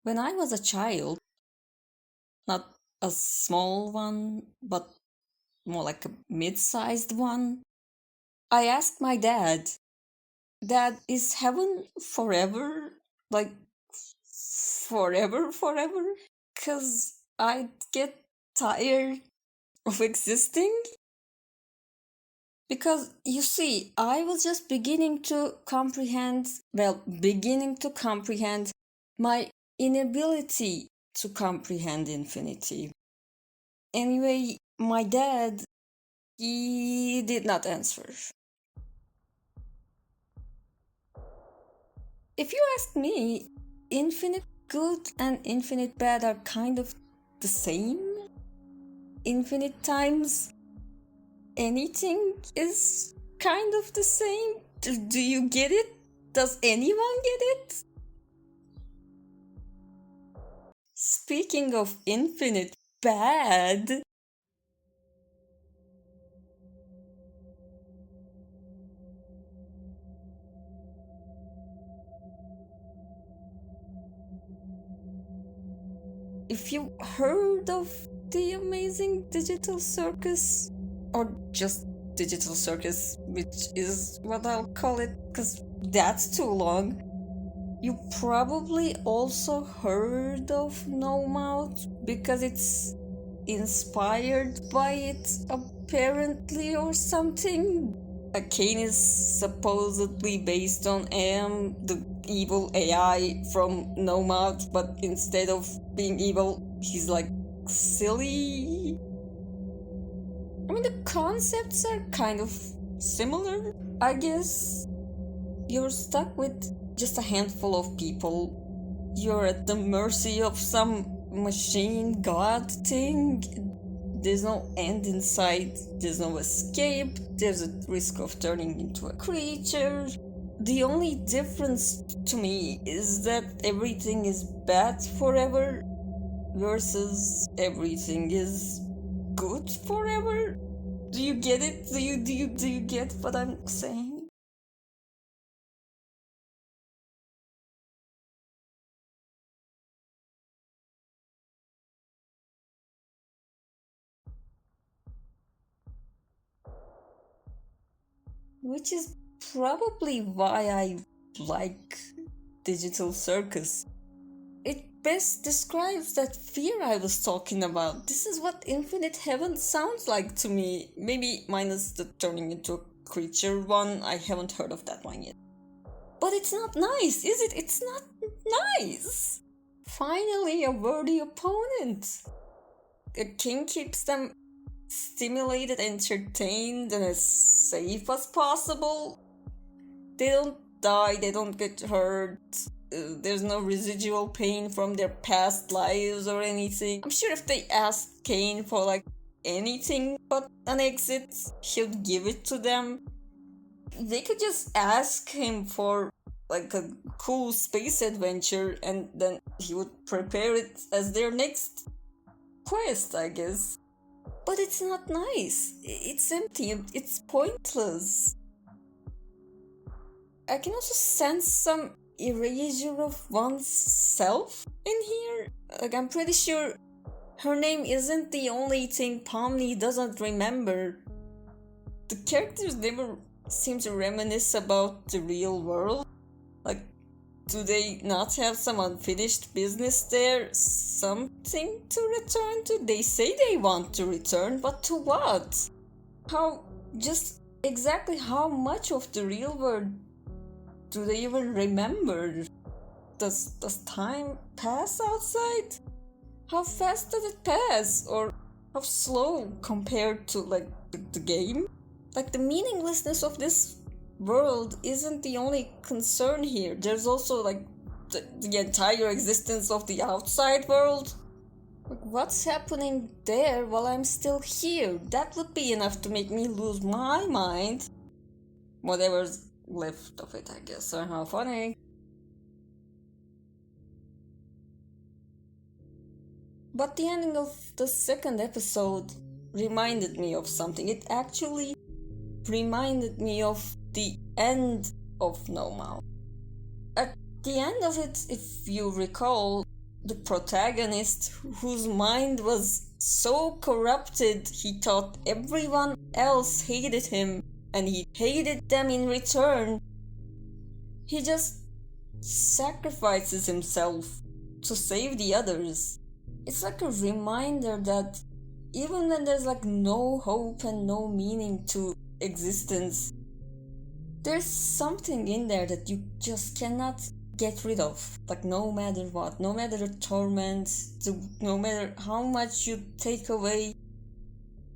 When I was a child, not a small one, but more like a mid-sized one, I asked my dad, Dad, is heaven forever? Like, forever, forever? Because I'd get tired of existing. Because you see, I was just beginning to comprehend my inability to comprehend infinity. Anyway, my dad, he did not answer. If you ask me, infinite good and infinite bad are kind of the same. Infinite times anything is kind of the same. Do you get it? Does anyone get it? Speaking of infinite bad, if you heard of the Amazing Digital Circus, or just Digital Circus, which is what I'll call it, because that's too long, you probably also heard of No Mouth because it's inspired by it, apparently, or something. Kane is supposedly based on Am, the evil AI from No Mouth, but instead of being evil, he's like silly. I mean, the concepts are kind of similar, I guess. You're stuck with just a handful of people. You're at the mercy of some machine god thing. There's no end in sight, there's no escape, there's a risk of turning into a creature. The only difference to me is that everything is bad forever versus everything is good forever. Do you get it? Do you get what I'm saying? Which is probably why I like Digital Circus. It best describes that fear I was talking about. This is what infinite heaven sounds like to me. Maybe minus the turning into a creature one. I haven't heard of that one yet. But it's not nice, is it? It's not nice. Finally, a worthy opponent. A king keeps them stimulated, entertained, and as safe as possible. They don't die, they don't get hurt, there's no residual pain from their past lives or anything. I'm sure if they asked Kane for like anything but an exit, he'd give it to them. They could just ask him for like a cool space adventure and then he would prepare it as their next quest, I guess. But it's not nice. It's empty. It's pointless. I can also sense some erasure of oneself in here. Like, I'm pretty sure her name isn't the only thing Pomni doesn't remember. The characters never seem to reminisce about the real world. Like, do they not have some unfinished business there? Something to return to? They say they want to return, but to what? How, just exactly how much of the real world do they even remember? Does time pass outside? How fast does it pass? Or how slow compared to like the game? Like the meaninglessness of this world isn't the only concern here. There's also like the entire existence of the outside world. Like what's happening there while I'm still here? That would be enough to make me lose my mind. Whatever's left of it, I guess. How funny. But the ending of the second episode reminded me of something. It actually reminded me of the end of No Mouth. At the end of it, if you recall, the protagonist whose mind was so corrupted he thought everyone else hated him and he hated them in return. He just sacrifices himself to save the others. It's like a reminder that even when there's like no hope and no meaning to existence, there's something in there that you just cannot get rid of. Like no matter what, no matter the torment, no matter how much you take away,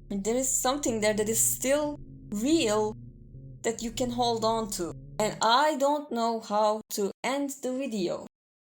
there is something there that is still real that you can hold on to. And I don't know how to end the video.